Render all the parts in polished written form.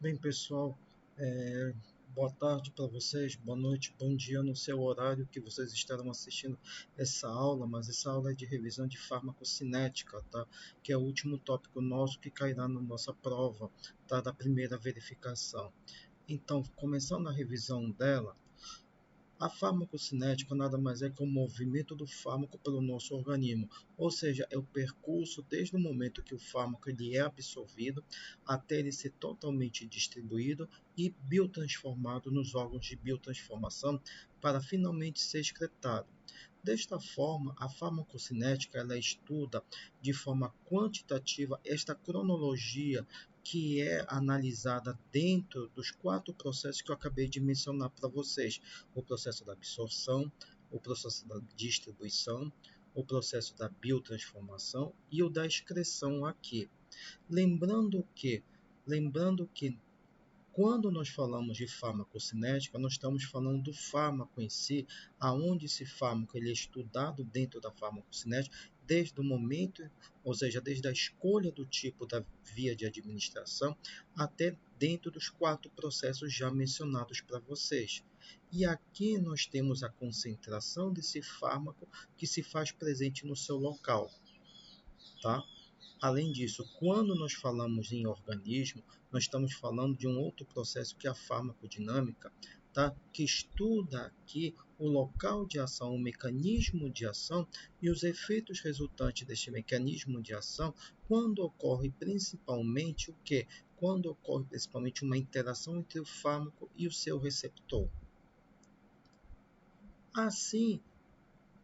Bem, pessoal, boa tarde para vocês, boa noite, bom dia no seu horário que vocês estarão assistindo essa aula, mas essa aula é de revisão de farmacocinética, tá? Que é o último tópico nosso que cairá na nossa prova, tá? Da primeira verificação. Então, começando a revisão dela, a farmacocinética nada mais é que o movimento do fármaco pelo nosso organismo, ou seja, é o percurso desde o momento que o fármaco ele é absorvido até ele ser totalmente distribuído e biotransformado nos órgãos de biotransformação para finalmente ser excretado. Desta forma, a farmacocinética ela estuda de forma quantitativa esta cronologia que é analisada dentro dos quatro processos que eu acabei de mencionar para vocês: o processo da absorção, o processo da distribuição, o processo da biotransformação e o da excreção aqui. Lembrando que, lembrando que quando nós falamos de farmacocinética, nós estamos falando do fármaco em si, aonde esse fármaco ele é estudado dentro da farmacocinética desde o momento, ou seja, desde a escolha do tipo da via de administração até dentro dos quatro processos já mencionados para vocês. E aqui nós temos a concentração desse fármaco que se faz presente no seu local, tá? Além disso, quando nós falamos em organismo, nós estamos falando de um outro processo que é a farmacodinâmica, tá? Que estuda aqui o local de ação, o mecanismo de ação e os efeitos resultantes deste mecanismo de ação quando ocorre principalmente o quê? Quando ocorre principalmente uma interação entre o fármaco e o seu receptor. Assim,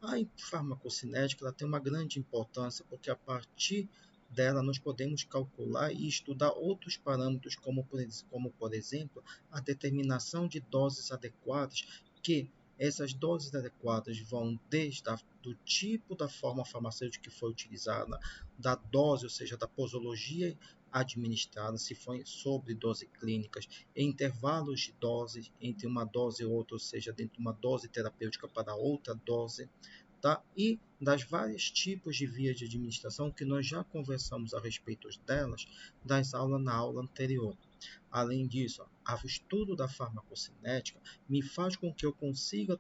a farmacocinética ela tem uma grande importância porque a partir dela nós podemos calcular e estudar outros parâmetros, como por exemplo, a determinação de doses adequadas, que essas doses adequadas vão desde do tipo da forma farmacêutica que foi utilizada, da dose, ou seja, da posologia administrada, se foi sobre doses clínicas, em intervalos de dose entre uma dose e outra, ou seja, dentro de uma dose terapêutica para outra dose, tá? E das vários tipos de vias de administração que nós já conversamos a respeito delas na aula anterior. Além disso, o estudo da farmacocinética me faz com que eu consiga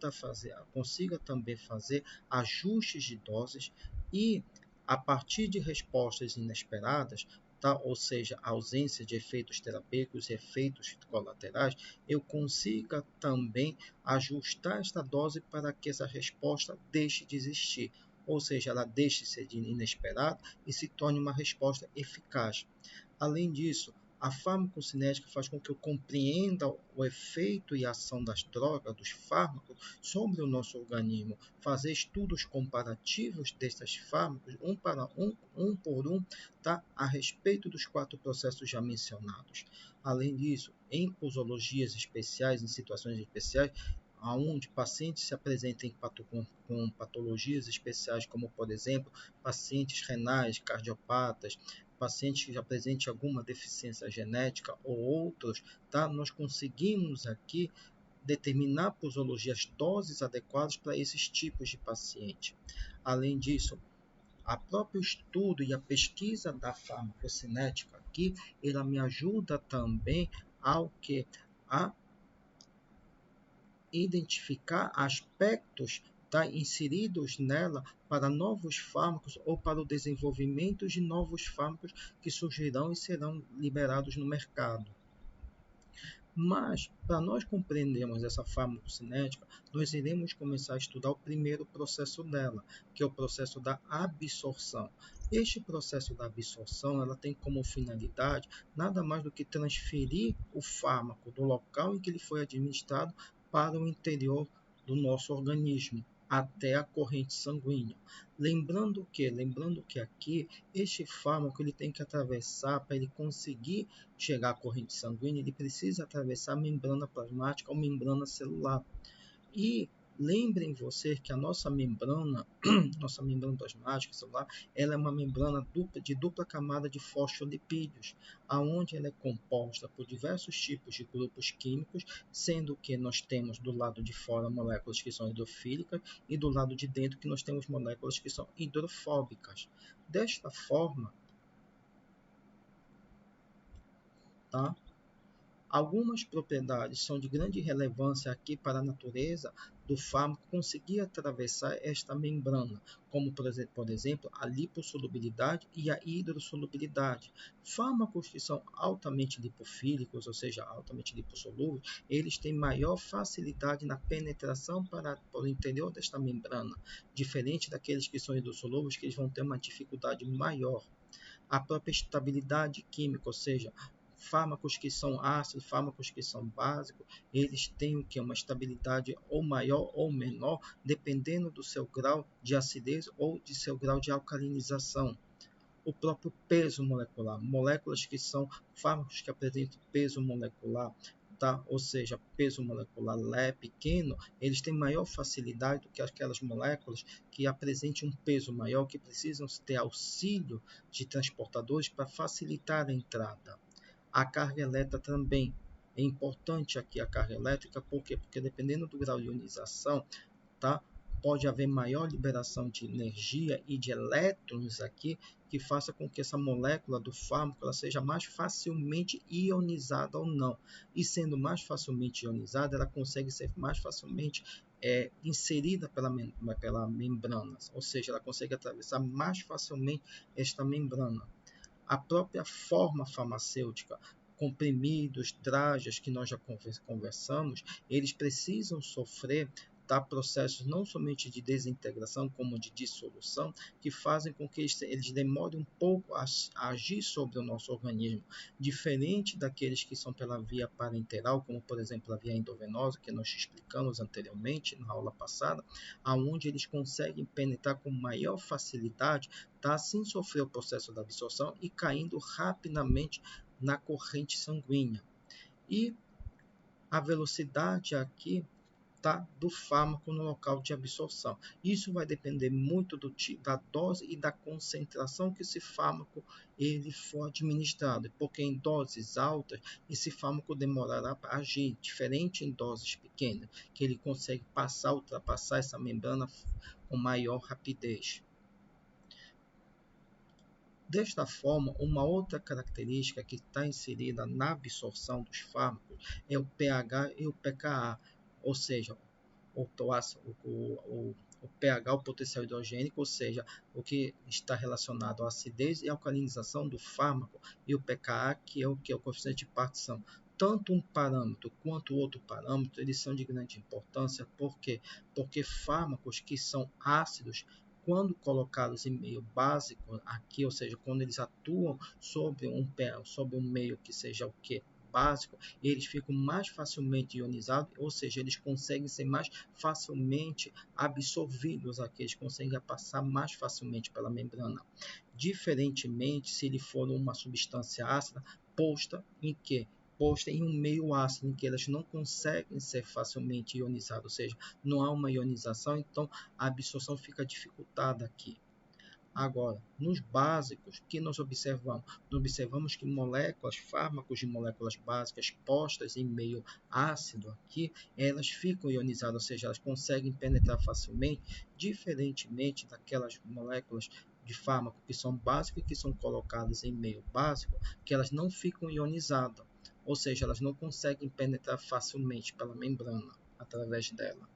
também fazer ajustes de doses e, a partir de respostas inesperadas, tá? Ou seja, a ausência de efeitos terapêuticos e efeitos colaterais, eu consiga também ajustar esta dose para que essa resposta deixe de existir, ou seja, ela deixe de ser inesperada e se torne uma resposta eficaz. Além disso, a farmacocinética faz com que eu compreenda o efeito e a ação das drogas, dos fármacos, sobre o nosso organismo, fazer estudos comparativos destes fármacos, um por um, tá? A respeito dos quatro processos já mencionados. Além disso, em posologias especiais, em situações especiais, onde pacientes se apresentem com patologias especiais, como, por exemplo, pacientes renais, cardiopatas, pacientes que já apresentem alguma deficiência genética ou outros, tá? Nós conseguimos aqui determinar posologias, doses adequadas para esses tipos de paciente. Além disso, a próprio estudo e a pesquisa da farmacocinética aqui, ela me ajuda também ao que a identificar aspectos, tá, inseridos nela para novos fármacos ou para o desenvolvimento de novos fármacos que surgirão e serão liberados no mercado. Mas, para nós compreendermos essa farmacocinética, nós iremos começar a estudar o primeiro processo dela, que é o processo da absorção. Este processo da absorção ela tem como finalidade nada mais do que transferir o fármaco do local em que ele foi administrado para o interior do nosso organismo, até a corrente sanguínea. Lembrando que aqui este fármaco ele tem que atravessar para ele conseguir chegar à corrente sanguínea, ele precisa atravessar a membrana plasmática ou membrana celular. E lembrem vocês que a nossa membrana, nossa membrana plasmática celular, ela é uma membrana de dupla camada de fosfolipídios, aonde ela é composta por diversos tipos de grupos químicos, sendo que nós temos do lado de fora moléculas que são hidrofílicas e do lado de dentro que nós temos moléculas que são hidrofóbicas. Desta forma, tá? Algumas propriedades são de grande relevância aqui para a natureza do fármaco conseguir atravessar esta membrana, como por exemplo a lipossolubilidade e a hidrossolubilidade. Fármacos que são altamente lipofílicos, ou seja, altamente lipossolúveis, eles têm maior facilidade na penetração para o interior desta membrana, diferente daqueles que são hidrossolúveis, que eles vão ter uma dificuldade maior. A própria estabilidade química, ou seja, fármacos que são ácidos, fármacos que são básicos, eles têm o que? Uma estabilidade ou maior ou menor, dependendo do seu grau de acidez ou de seu grau de alcalinização. O próprio peso molecular, moléculas que são fármacos que apresentam peso molecular, tá? Ou seja, peso molecular pequeno, eles têm maior facilidade do que aquelas moléculas que apresentem um peso maior, que precisam ter auxílio de transportadores para facilitar a entrada. A carga elétrica também é importante aqui, a carga elétrica, por quê? Porque dependendo do grau de ionização, tá? Pode haver maior liberação de energia e de elétrons aqui, que faça com que essa molécula do fármaco ela seja mais facilmente ionizada ou não. E sendo mais facilmente ionizada, ela consegue ser mais facilmente inserida pela membrana, ou seja, ela consegue atravessar mais facilmente esta membrana. A própria forma farmacêutica, comprimidos, dragas, que nós já conversamos, eles precisam sofrer processos não somente de desintegração, como de dissolução, que fazem com que eles demorem um pouco a agir sobre o nosso organismo, diferente daqueles que são pela via parenteral, como por exemplo a via endovenosa, que nós explicamos anteriormente na aula passada, aonde eles conseguem penetrar com maior facilidade, sem sofrer o processo da absorção e caindo rapidamente na corrente sanguínea. E a velocidade aqui do fármaco no local de absorção. Isso vai depender muito da dose e da concentração que esse fármaco ele for administrado, porque em doses altas esse fármaco demorará para agir, diferente em doses pequenas, que ele consegue ultrapassar essa membrana com maior rapidez. Desta forma, uma outra característica que está inserida na absorção dos fármacos é o pH e o pKa, ou seja, o pH, o potencial hidrogênico, ou seja, o que está relacionado à acidez e alcalinização do fármaco, e o pKa, que é o coeficiente de partição. Tanto um parâmetro quanto outro parâmetro, eles são de grande importância. Por quê? Porque fármacos que são ácidos, quando colocados em meio básico aqui, ou seja, quando eles atuam sobre um meio que seja o que? Básico, eles ficam mais facilmente ionizados, ou seja, eles conseguem ser mais facilmente absorvidos aqui, eles conseguem passar mais facilmente pela membrana. Diferentemente, se ele for uma substância ácida posta em um meio ácido, em que elas não conseguem ser facilmente ionizadas, ou seja, não há uma ionização, então a absorção fica dificultada aqui. Agora, nos básicos, o que nós observamos? Nós observamos que fármacos de moléculas básicas postas em meio ácido aqui, elas ficam ionizadas, ou seja, elas conseguem penetrar facilmente, diferentemente daquelas moléculas de fármaco que são básicas e que são colocadas em meio básico, que elas não ficam ionizadas, ou seja, elas não conseguem penetrar facilmente pela membrana através dela.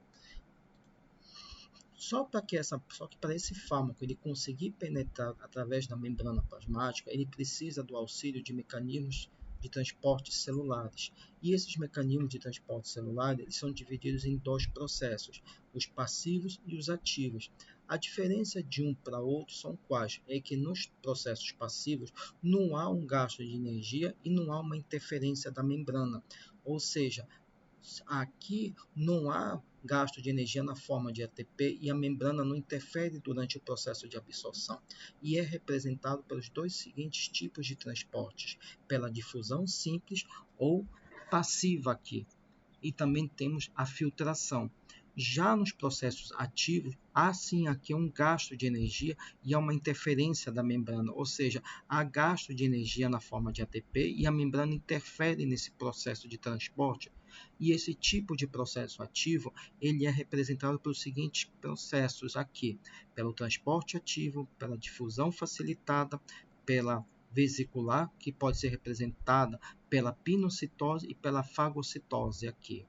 Só que para esse fármaco ele conseguir penetrar através da membrana plasmática, ele precisa do auxílio de mecanismos de transporte celulares. E esses mecanismos de transporte celular eles são divididos em dois processos, os passivos e os ativos. A diferença de um para outro são quais? É que nos processos passivos não há um gasto de energia e não há uma interferência da membrana. Ou seja, aqui não há gasto de energia na forma de ATP e a membrana não interfere durante o processo de absorção. E é representado pelos dois seguintes tipos de transportes, pela difusão simples ou passiva aqui. E também temos a filtração. Já nos processos ativos, há sim aqui um gasto de energia e há uma interferência da membrana, ou seja, há gasto de energia na forma de ATP e a membrana interfere nesse processo de transporte. E esse tipo de processo ativo, ele é representado pelos seguintes processos aqui, pelo transporte ativo, pela difusão facilitada, pela vesicular, que pode ser representada pela pinocitose e pela fagocitose aqui.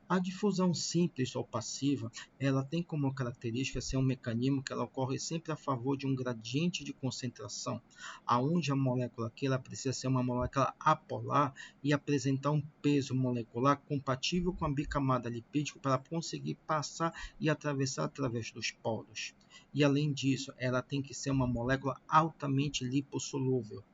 A difusão simples ou passiva, ela tem como característica ser um mecanismo que ela ocorre sempre a favor de um gradiente de concentração, aonde a molécula aqui ela precisa ser uma molécula apolar e apresentar um peso molecular compatível com a bicamada lipídica para conseguir passar e atravessar através dos poros. E além disso, ela tem que ser uma molécula altamente lipossolúvel.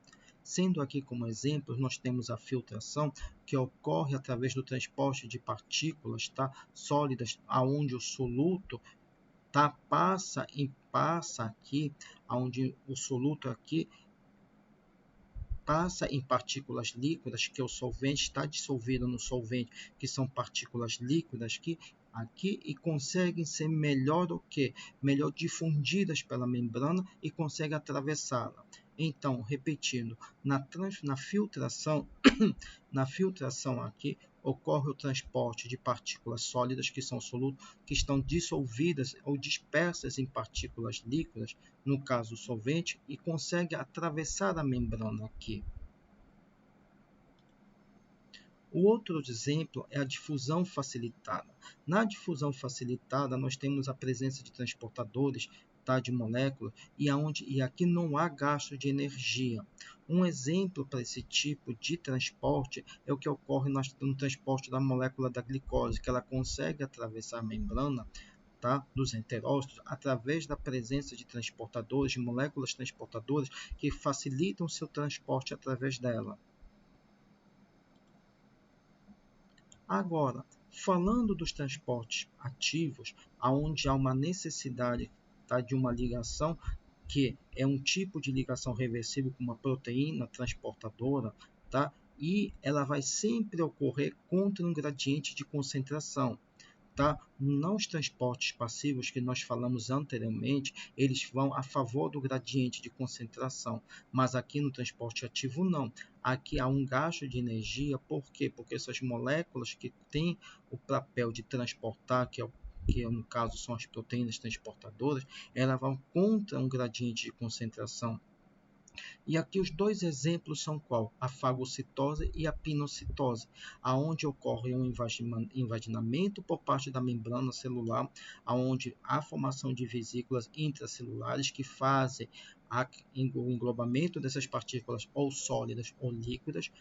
Sendo aqui como exemplo, nós temos a filtração, que ocorre através do transporte de partículas sólidas, aonde o soluto passa aqui, aonde o soluto aqui passa em partículas líquidas, que o solvente está dissolvido no solvente, que são partículas líquidas aqui e conseguem ser melhor difundidas pela membrana e conseguem atravessá-la. Então, repetindo, na filtração, na filtração aqui ocorre o transporte de partículas sólidas, que são solutos, que estão dissolvidas ou dispersas em partículas líquidas, no caso o solvente, e consegue atravessar a membrana aqui. O outro exemplo é a difusão facilitada. Na difusão facilitada, nós temos a presença de transportadores de moléculas e aqui não há gasto de energia. Um exemplo para esse tipo de transporte é o que ocorre no transporte da molécula da glicose, que ela consegue atravessar a membrana dos enterócitos através da presença de transportadores, de moléculas transportadoras que facilitam seu transporte através dela. Agora, falando dos transportes ativos, onde há uma necessidade de uma ligação, que é um tipo de ligação reversível com uma proteína transportadora, e ela vai sempre ocorrer contra um gradiente de concentração. Nos transportes passivos que nós falamos anteriormente, eles vão a favor do gradiente de concentração, mas aqui no transporte ativo não. Aqui há um gasto de energia, por quê? Porque essas moléculas que têm o papel de transportar, que no caso são as proteínas transportadoras, elas vão contra um gradiente de concentração. E aqui os dois exemplos são qual? A fagocitose e a pinocitose, aonde ocorre um invaginamento por parte da membrana celular, aonde há formação de vesículas intracelulares que fazem o englobamento dessas partículas ou sólidas ou líquidas,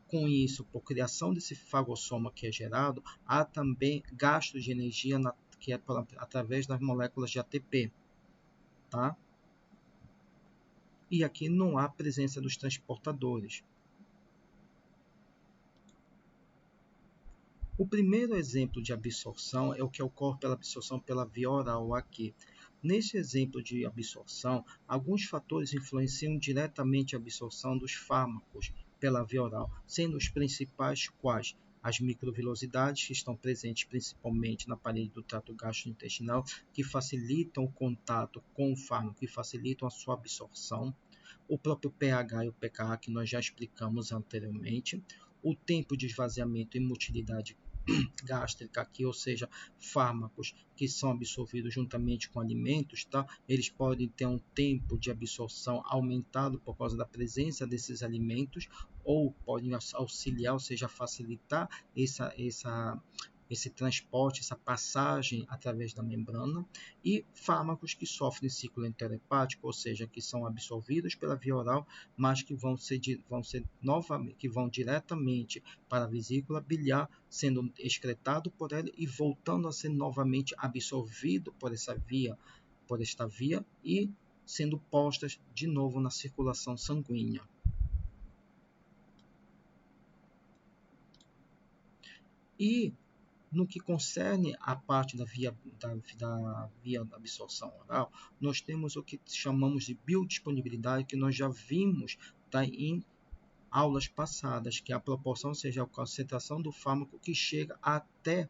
Com isso, por criação desse fagossoma que é gerado, há também gasto de energia que é através das moléculas de ATP, E aqui não há presença dos transportadores. O primeiro exemplo de absorção é o que ocorre pela absorção pela via oral aqui. Neste exemplo de absorção, alguns fatores influenciam diretamente a absorção dos fármacos pela via oral, sendo os principais quais? As microvilosidades, que estão presentes principalmente na parede do trato gastrointestinal, que facilitam o contato com o fármaco e facilitam a sua absorção. O próprio pH e o pKa, que nós já explicamos anteriormente. O tempo de esvaziamento e motilidade gástrica aqui, ou seja, fármacos que são absorvidos juntamente com alimentos, Eles podem ter um tempo de absorção aumentado por causa da presença desses alimentos, ou podem auxiliar, ou seja, facilitar esse transporte, essa passagem através da membrana, e fármacos que sofrem ciclo enterohepático, ou seja, que são absorvidos pela via oral, mas que que vão diretamente para a vesícula biliar, sendo excretado por ela e voltando a ser novamente absorvido por esta via e sendo postas de novo na circulação sanguínea. E no que concerne a parte da via da absorção oral, nós temos o que chamamos de biodisponibilidade, que nós já vimos em aulas passadas, que é a proporção, ou seja, a concentração do fármaco que chega até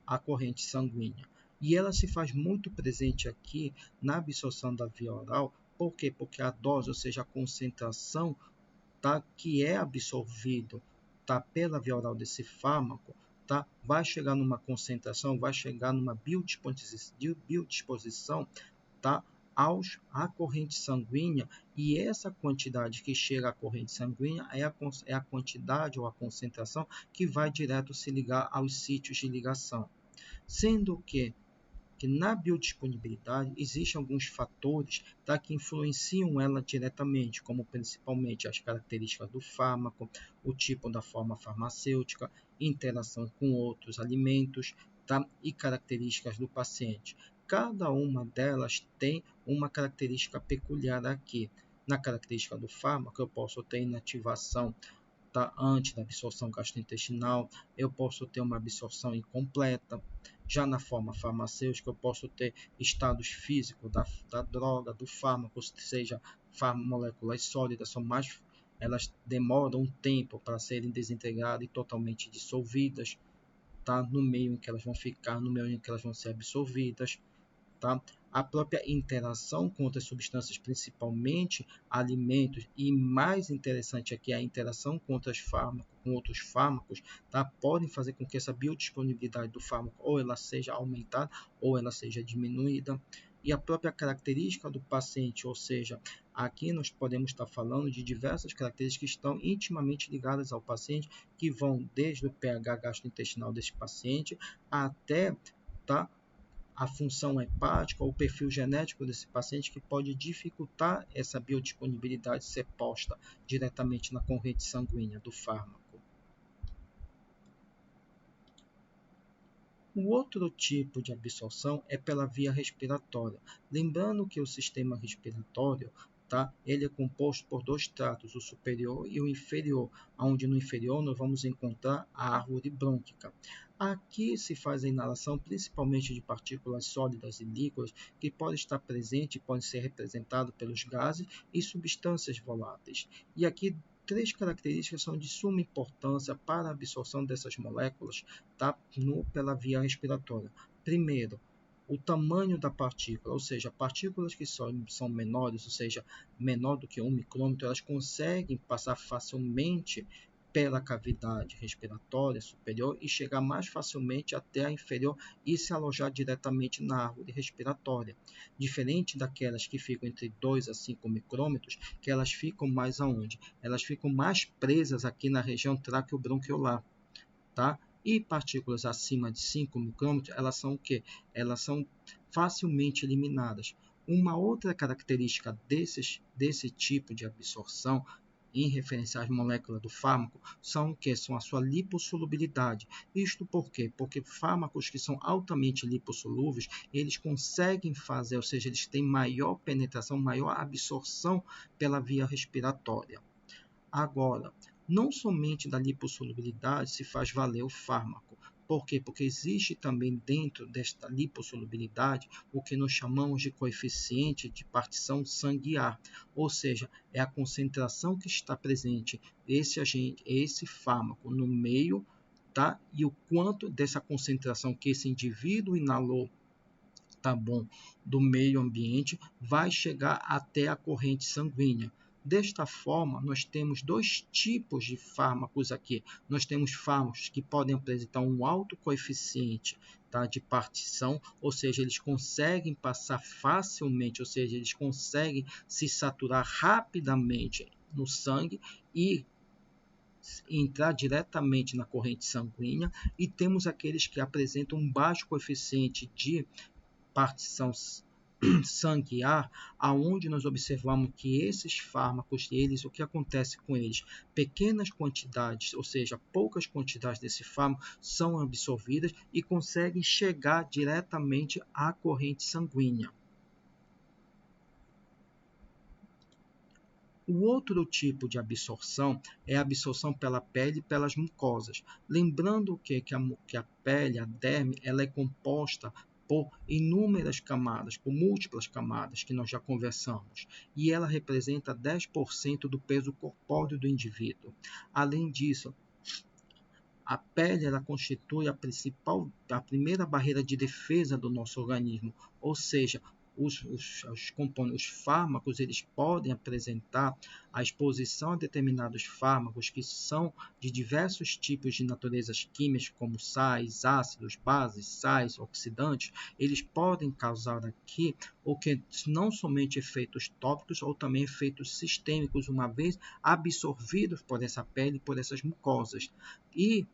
a corrente sanguínea. E ela se faz muito presente aqui na absorção da via oral. Por quê? Porque a dose, ou seja, a concentração que é absorvido pela via oral desse fármaco, tá? Vai chegar numa concentração, vai chegar numa biodisposição, tá? À corrente sanguínea, e essa quantidade que chega à corrente sanguínea é a quantidade ou a concentração que vai direto se ligar aos sítios de ligação. Sendo que na biodisponibilidade existem alguns fatores, tá, que influenciam ela diretamente, como principalmente as características do fármaco, o tipo da forma farmacêutica, interação com outros alimentos, tá, e características do paciente. Cada uma delas tem uma característica peculiar aqui. Na característica do fármaco, eu posso ter inativação, tá, antes da absorção gastrointestinal, eu posso ter uma absorção incompleta. Já na forma farmacêutica, eu posso ter estados físicos da droga, do fármaco, seja moléculas sólidas, elas demoram um tempo para serem desintegradas e totalmente dissolvidas, tá, no meio em que elas vão ficar, no meio em que elas vão ser absorvidas. Tá? A própria interação com outras substâncias, principalmente alimentos, e mais interessante aqui, a interação com outros fármacos, tá? Podem fazer com que essa biodisponibilidade do fármaco ou ela seja aumentada ou ela seja diminuída. E a própria característica do paciente, ou seja, aqui nós podemos estar falando de diversas características que estão intimamente ligadas ao paciente, que vão desde o pH gastrointestinal desse paciente até, tá, a função hepática ou o perfil genético desse paciente, que pode dificultar essa biodisponibilidade ser posta diretamente na corrente sanguínea do fármaco. O outro tipo de absorção é pela via respiratória. Lembrando que o sistema respiratório, tá, ele é composto por dois tratos, o superior e o inferior, onde no inferior nós vamos encontrar a árvore brônquica. Aqui se faz a inalação principalmente de partículas sólidas e líquidas, que podem estar presentes e podem ser representadas pelos gases e substâncias voláteis. E aqui três características são de suma importância para a absorção dessas moléculas, tá, pela via respiratória. Primeiro, o tamanho da partícula, ou seja, partículas que são menores, ou seja, menor do que 1 micrômetro, elas conseguem passar facilmente pela cavidade respiratória superior e chegar mais facilmente até a inferior e se alojar diretamente na árvore respiratória. Diferente daquelas que ficam entre 2 a 5 micrômetros, que elas ficam mais aonde? Elas ficam mais presas aqui na região traqueobronquiolar, tá? E partículas acima de 5 micrômetros, elas são o quê? Elas são facilmente eliminadas. Uma outra característica desse tipo de absorção, em referência às moléculas do fármaco, são o que? São a sua lipossolubilidade. Isto por quê? Porque fármacos que são altamente lipossolúveis, eles conseguem fazer, ou seja, eles têm maior penetração, maior absorção pela via respiratória. Agora, não somente da lipossolubilidade se faz valer o fármaco. Por quê? Porque existe também dentro desta lipossolubilidade o que nós chamamos de coeficiente de partição sanguiar, ou seja, é a concentração que está presente esse fármaco no meio, tá? E o quanto dessa concentração que esse indivíduo inalou, tá bom, do meio ambiente, vai chegar até a corrente sanguínea. Desta forma, nós temos dois tipos de fármacos aqui. Nós temos fármacos que podem apresentar um alto coeficiente, tá, de partição, ou seja, eles conseguem passar facilmente, ou seja, eles conseguem se saturar rapidamente no sangue e entrar diretamente na corrente sanguínea, e temos aqueles que apresentam um baixo coeficiente de partição sanguiar, aonde nós observamos que esses fármacos, o que acontece com eles? Pequenas quantidades, ou seja, poucas quantidades desse fármaco são absorvidas e conseguem chegar diretamente à corrente sanguínea. O outro tipo de absorção é a absorção pela pele e pelas mucosas. Lembrando que a pele, a derme, ela é composta por inúmeras camadas, por múltiplas camadas que nós já conversamos, e ela representa 10% do peso corpóreo do indivíduo. Além disso, a pele ela constitui a primeira barreira de defesa do nosso organismo, ou seja, os fármacos eles podem apresentar a exposição a determinados fármacos que são de diversos tipos de naturezas químicas, como sais, ácidos, bases, sais, oxidantes, eles podem causar aqui o que não somente efeitos tópicos ou também efeitos sistêmicos, uma vez absorvidos por essa pele, por essas mucosas. E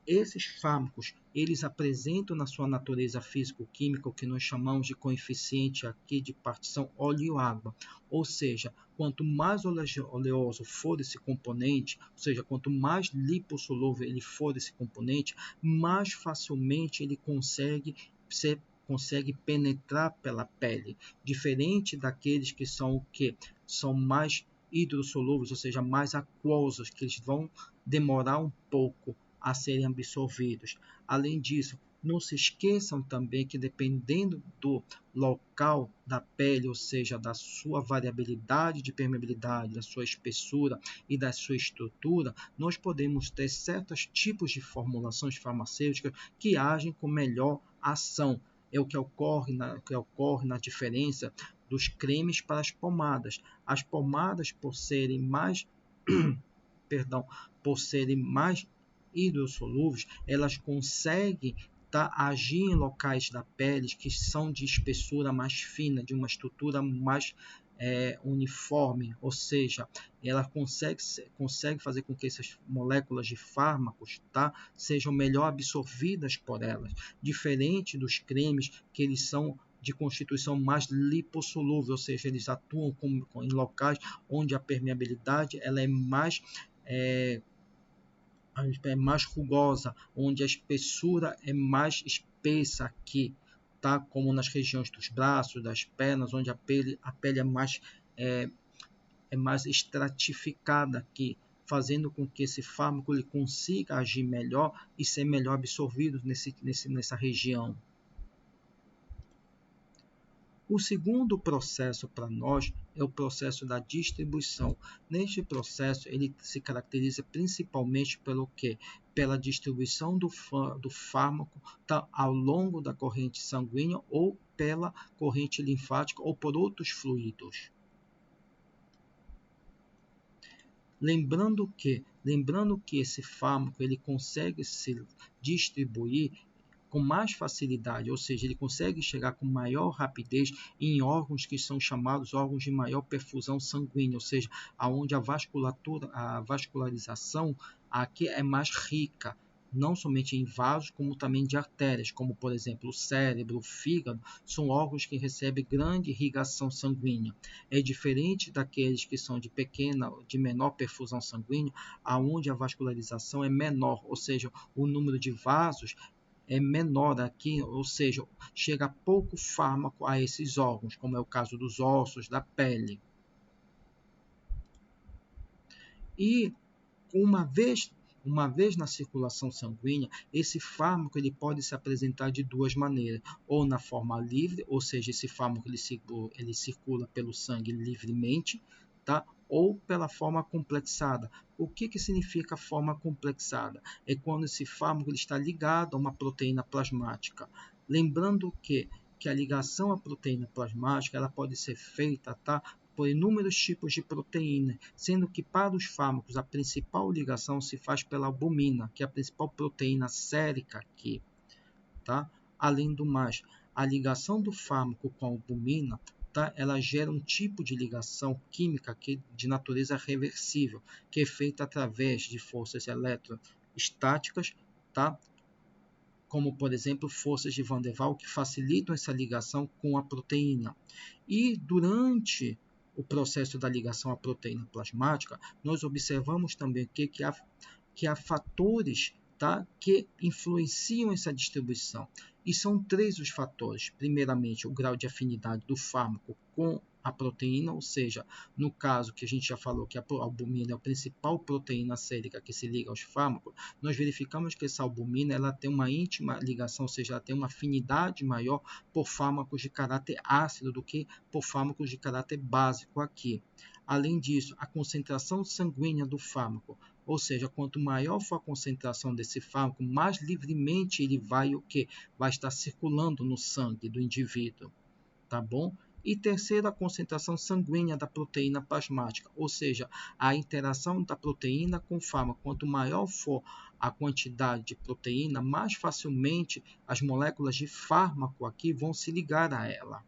esses fármacos, eles apresentam na sua natureza físico-química o que nós chamamos de coeficiente aqui de partição óleo-água. Ou seja, quanto mais oleoso for esse componente, ou seja, quanto mais lipossolúvel ele for esse componente, mais facilmente ele consegue penetrar pela pele, diferente daqueles que são o que são mais hidrossolúveis, ou seja, mais aquosos, que eles vão demorar um pouco a serem absorvidos. Além disso, não se esqueçam também que dependendo do local da pele, ou seja, da sua variabilidade de permeabilidade, da sua espessura e da sua estrutura, nós podemos ter certos tipos de formulações farmacêuticas que agem com melhor ação. É o que ocorre na diferença dos cremes para as pomadas. As pomadas, por serem mais hidrossolúveis, elas conseguem agir em locais da pele que são de espessura mais fina, de uma estrutura mais uniforme, ou seja, ela consegue fazer com que essas moléculas de fármacos sejam melhor absorvidas por elas, diferente dos cremes que eles são de constituição mais lipossolúvel, ou seja, eles atuam em locais onde a permeabilidade ela é mais rugosa, onde a espessura é mais espessa aqui, como nas regiões dos braços, das pernas, onde a pele é mais estratificada aqui, fazendo com que esse fármaco ele consiga agir melhor e ser melhor absorvido nessa região. O segundo processo para nós é o processo da distribuição. Neste processo, ele se caracteriza principalmente pelo quê? Pela distribuição do fármaco ao longo da corrente sanguínea ou pela corrente linfática ou por outros fluidos. Lembrando que esse fármaco ele consegue se distribuir com mais facilidade, ou seja, ele consegue chegar com maior rapidez em órgãos que são chamados órgãos de maior perfusão sanguínea, ou seja, aonde a vascularização aqui é mais rica, não somente em vasos, como também de artérias, como por exemplo o cérebro, o fígado, são órgãos que recebem grande irrigação sanguínea. É diferente daqueles que são de menor perfusão sanguínea, aonde a vascularização é menor, ou seja, o número de vasos é menor aqui, ou seja, chega pouco fármaco a esses órgãos, como é o caso dos ossos, da pele. E uma vez na circulação sanguínea, esse fármaco ele pode se apresentar de duas maneiras, ou na forma livre, ou seja, esse fármaco ele circula pelo sangue livremente, ou pela forma complexada. O que significa forma complexada? É quando esse fármaco ele está ligado a uma proteína plasmática. Lembrando que a ligação à proteína plasmática ela pode ser feita por inúmeros tipos de proteína, sendo que para os fármacos a principal ligação se faz pela albumina, que é a principal proteína sérica aqui. Além do mais, a ligação do fármaco com a albumina ela gera um tipo de ligação química de natureza reversível, que é feita através de forças eletrostáticas, como, por exemplo, forças de Van der Waals, que facilitam essa ligação com a proteína. E durante o processo da ligação à proteína plasmática, nós observamos também que há fatores que influenciam essa distribuição. E são três os fatores. Primeiramente, o grau de afinidade do fármaco com a proteína, ou seja, no caso que a gente já falou que a albumina é a principal proteína sérica que se liga aos fármacos, nós verificamos que essa albumina ela tem uma íntima ligação, ou seja, ela tem uma afinidade maior por fármacos de caráter ácido do que por fármacos de caráter básico aqui. Além disso, a concentração sanguínea do fármaco, ou seja, quanto maior for a concentração desse fármaco, mais livremente ele vai estar circulando no sangue do indivíduo. tá bom? E terceiro, a concentração sanguínea da proteína plasmática, ou seja, a interação da proteína com o fármaco. Quanto maior for a quantidade de proteína, mais facilmente as moléculas de fármaco aqui vão se ligar a ela.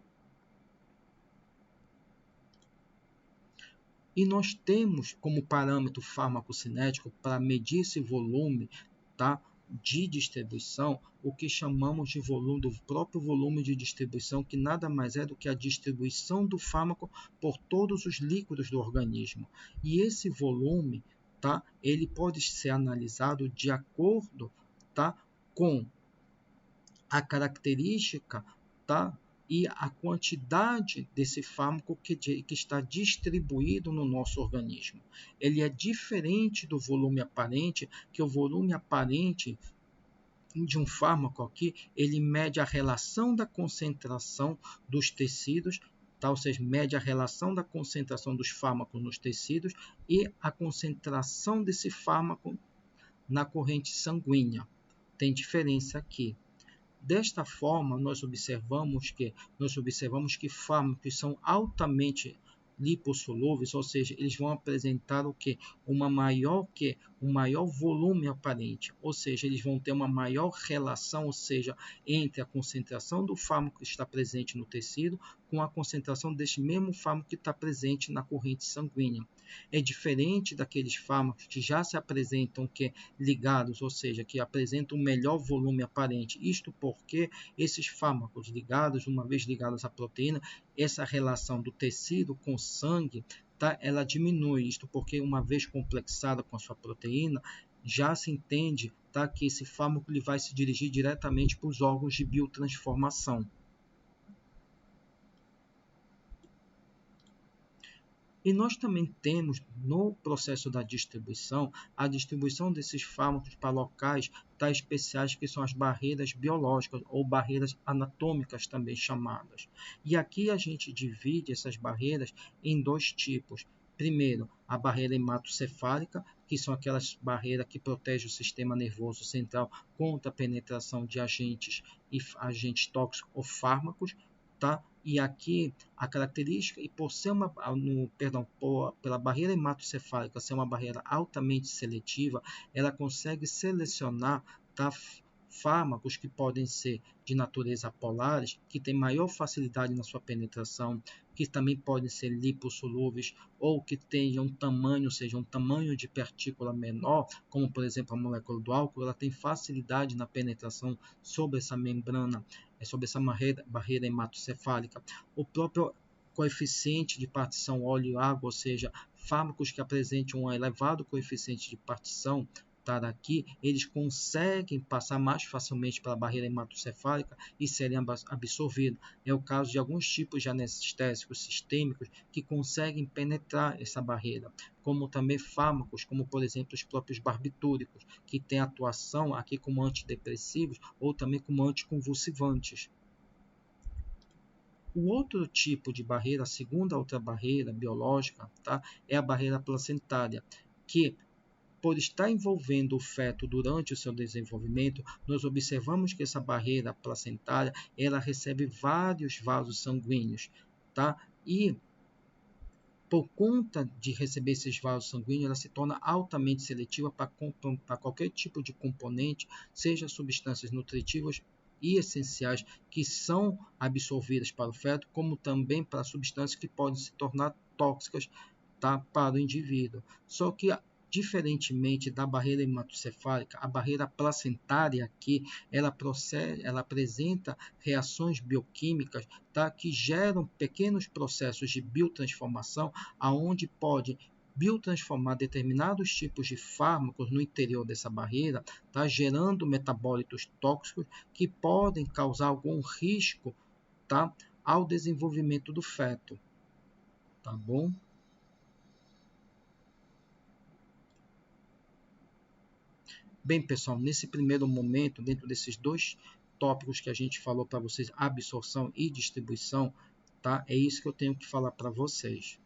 E nós temos como parâmetro farmacocinético para medir esse volume, tá, de distribuição, o que chamamos de volume, do próprio volume de distribuição, que nada mais é do que a distribuição do fármaco por todos os líquidos do organismo. E esse volume, tá, ele pode ser analisado de acordo, tá, com a característica, tá, e a quantidade desse fármaco que está distribuído no nosso organismo. Ele é diferente do volume aparente, que o volume aparente de um fármaco aqui, ele mede a relação da concentração dos tecidos, tá? Ou seja, mede a relação da concentração dos fármacos nos tecidos e a concentração desse fármaco na corrente sanguínea. Tem diferença aqui. Desta forma, nós observamos que fármacos são altamente lipossolúveis, ou seja, eles vão apresentar o que? Um maior volume aparente, ou seja, eles vão ter uma maior relação, ou seja, entre a concentração do fármaco que está presente no tecido com a concentração deste mesmo fármaco que está presente na corrente sanguínea. É diferente daqueles fármacos que já se apresentam ligados, ou seja, que apresentam um melhor volume aparente. Isto porque esses fármacos ligados, uma vez ligados à proteína, essa relação do tecido com o sangue, tá, ela diminui. Isto porque uma vez complexada com a sua proteína, já se entende, tá, que esse fármaco ele vai se dirigir diretamente para os órgãos de biotransformação. E nós também temos, no processo da distribuição, a distribuição desses fármacos para locais especiais, que são as barreiras biológicas, ou barreiras anatômicas também chamadas. E aqui a gente divide essas barreiras em dois tipos. Primeiro, a barreira hematocefálica, que são aquelas barreiras que protegem o sistema nervoso central contra a penetração de agentes tóxicos ou fármacos, tá? E aqui a característica, e por ser pela barreira hematocefálica ser uma barreira altamente seletiva, ela consegue selecionar, tá, fármacos que podem ser de natureza polares, que têm maior facilidade na sua penetração, que também podem ser lipossolúveis, ou que tenham um tamanho, ou seja, um tamanho de partícula menor, como por exemplo a molécula do álcool, ela tem facilidade na penetração sobre essa membrana, sobre essa barreira hematocefálica. O próprio coeficiente de partição óleo-água, ou seja, fármacos que apresentem um elevado coeficiente de partição, aqui, eles conseguem passar mais facilmente pela barreira hematocefálica e serem absorvidos. É o caso de alguns tipos de anestésicos sistêmicos que conseguem penetrar essa barreira, como também fármacos, como por exemplo os próprios barbitúricos, que têm atuação aqui como antidepressivos ou também como anticonvulsivantes. O outro tipo de barreira, a segunda outra barreira biológica, tá, é a barreira placentária, que por estar envolvendo o feto durante o seu desenvolvimento, nós observamos que essa barreira placentária ela recebe vários vasos sanguíneos, tá? E por conta de receber esses vasos sanguíneos, ela se torna altamente seletiva para qualquer tipo de componente, seja substâncias nutritivas e essenciais que são absorvidas para o feto, como também para substâncias que podem se tornar tóxicas, tá, para o indivíduo. Só que diferentemente da barreira hematocefálica, a barreira placentária aqui, ela apresenta reações bioquímicas, tá, que geram pequenos processos de biotransformação, aonde pode biotransformar determinados tipos de fármacos no interior dessa barreira, tá, gerando metabólitos tóxicos que podem causar algum risco, tá, ao desenvolvimento do feto. Tá bom? Bem, pessoal, nesse primeiro momento, dentro desses dois tópicos que a gente falou para vocês, absorção e distribuição, tá? É isso que eu tenho que falar para vocês.